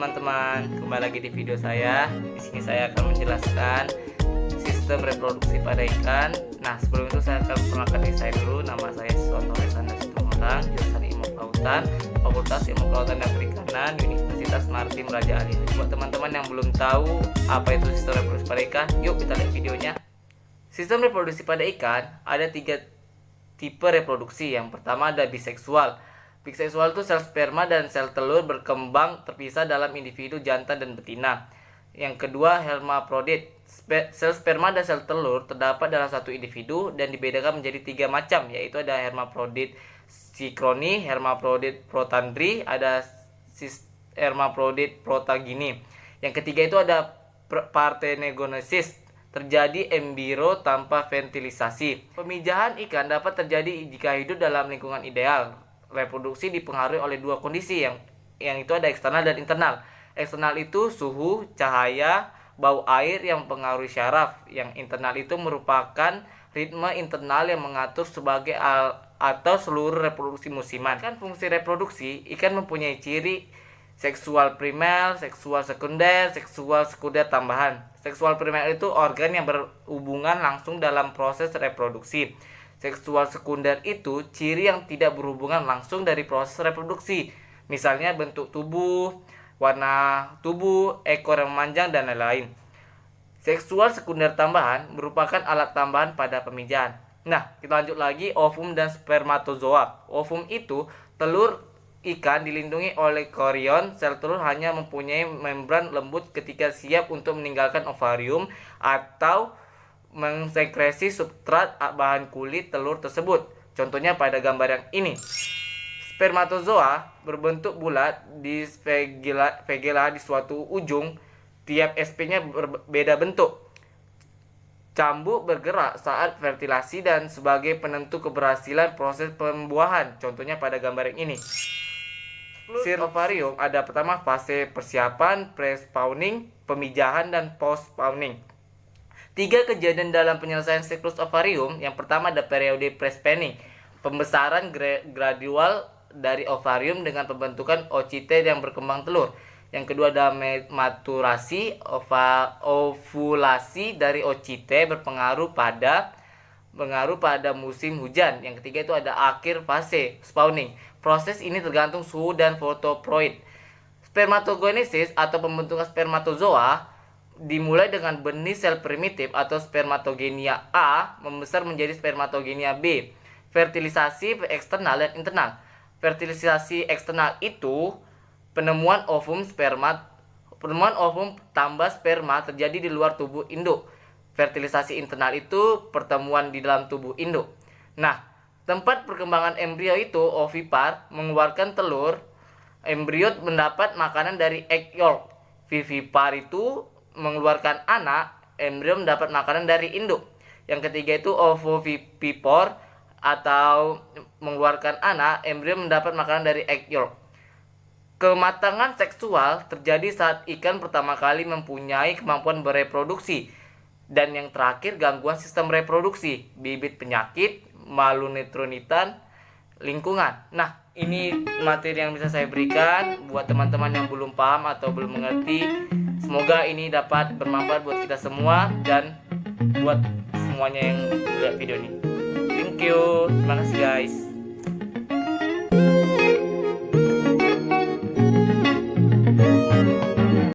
teman-teman, kembali lagi di video saya. Di sini saya akan menjelaskan sistem reproduksi pada ikan. Nah, sebelum itu saya akan perkenalkan diri saya dulu. Nama saya Siswanto Alexander Situmorang, jurusan Ilmu Kelautan, Fakultas Ilmu Kelautan dan Perikanan, Universitas Maritim Raja Ali. Buat teman-teman yang belum tahu apa itu sistem reproduksi pada ikan, yuk kita lihat videonya. Sistem reproduksi pada ikan ada 3 tipe reproduksi. Yang pertama ada biseksual. Biseksual itu sel sperma dan sel telur berkembang terpisah dalam individu jantan dan betina. Yang kedua hermafrodit. Sel sperma dan sel telur terdapat dalam satu individu dan dibedakan menjadi 3 macam, yaitu ada hermafrodit sikroni, hermafrodit protandri, ada hermafrodit protagini. Yang ketiga itu ada parthenogenesis, terjadi embrio tanpa fertilisasi. Pemijahan ikan dapat terjadi jika hidup dalam lingkungan ideal. Reproduksi dipengaruhi oleh 2 kondisi yang itu ada eksternal dan internal. Eksternal itu suhu, cahaya, bau air yang mempengaruhi syaraf. Yang internal itu merupakan ritme internal yang mengatur sebagai atau seluruh reproduksi musiman. Kan fungsi reproduksi, ikan mempunyai ciri seksual primer, seksual sekunder tambahan. Seksual primer itu organ yang berhubungan langsung dalam proses reproduksi. Seksual sekunder itu ciri yang tidak berhubungan langsung dari proses reproduksi. Misalnya bentuk tubuh, warna tubuh, ekor yang memanjang, dan lain-lain. Seksual sekunder tambahan merupakan alat tambahan pada pemijahan. Nah, kita lanjut lagi, ovum dan spermatozoa. Ovum itu telur ikan dilindungi oleh korion. Sel telur hanya mempunyai membran lembut ketika siap untuk meninggalkan ovarium atau mensekresi substrat bahan kulit telur tersebut. Contohnya pada gambar yang ini. Spermatozoa berbentuk bulat di flagella di suatu ujung. Tiap SP-nya berbeda bentuk. Cambuk bergerak saat fertilasi dan sebagai penentu keberhasilan proses pembuahan. Contohnya pada gambar yang ini. Siklus ovarium ada pertama fase persiapan, pre-spawning, pemijahan, dan post-spawning. 3 kejadian dalam penyelesaian siklus ovarium. Yang pertama ada periode pre-spawning, pembesaran gradual dari ovarium dengan pembentukan oocyte yang berkembang telur. Yang kedua ada maturasi, ovulasi dari oocyte berpengaruh pada musim hujan. Yang ketiga itu ada akhir fase spawning. Proses ini tergantung suhu dan fotoproid. Spermatogenesis atau pembentukan spermatozoa dimulai dengan benih sel primitif atau spermatogenia A membesar menjadi spermatogenia B. Fertilisasi eksternal dan internal. Fertilisasi eksternal itu penemuan ovum tambah sperma terjadi di luar tubuh induk. Fertilisasi internal itu pertemuan di dalam tubuh induk. Nah, tempat perkembangan embrio itu ovipar mengeluarkan telur. Embrio mendapat makanan dari egg yolk. Vivipar itu mengeluarkan anak. Embrio mendapat makanan dari induk. Yang ketiga itu ovovivipar atau mengeluarkan anak. Embrio mendapat makanan dari egg yolk. Kematangan seksual terjadi saat ikan pertama kali mempunyai kemampuan bereproduksi. Dan yang terakhir gangguan sistem reproduksi, bibit penyakit, malnutritisan, lingkungan. Nah, ini materi yang bisa saya berikan buat teman-teman yang belum paham atau belum mengerti. Semoga ini dapat bermanfaat buat kita semua dan buat semuanya yang lihat video ini. Thank you. Terima kasih guys.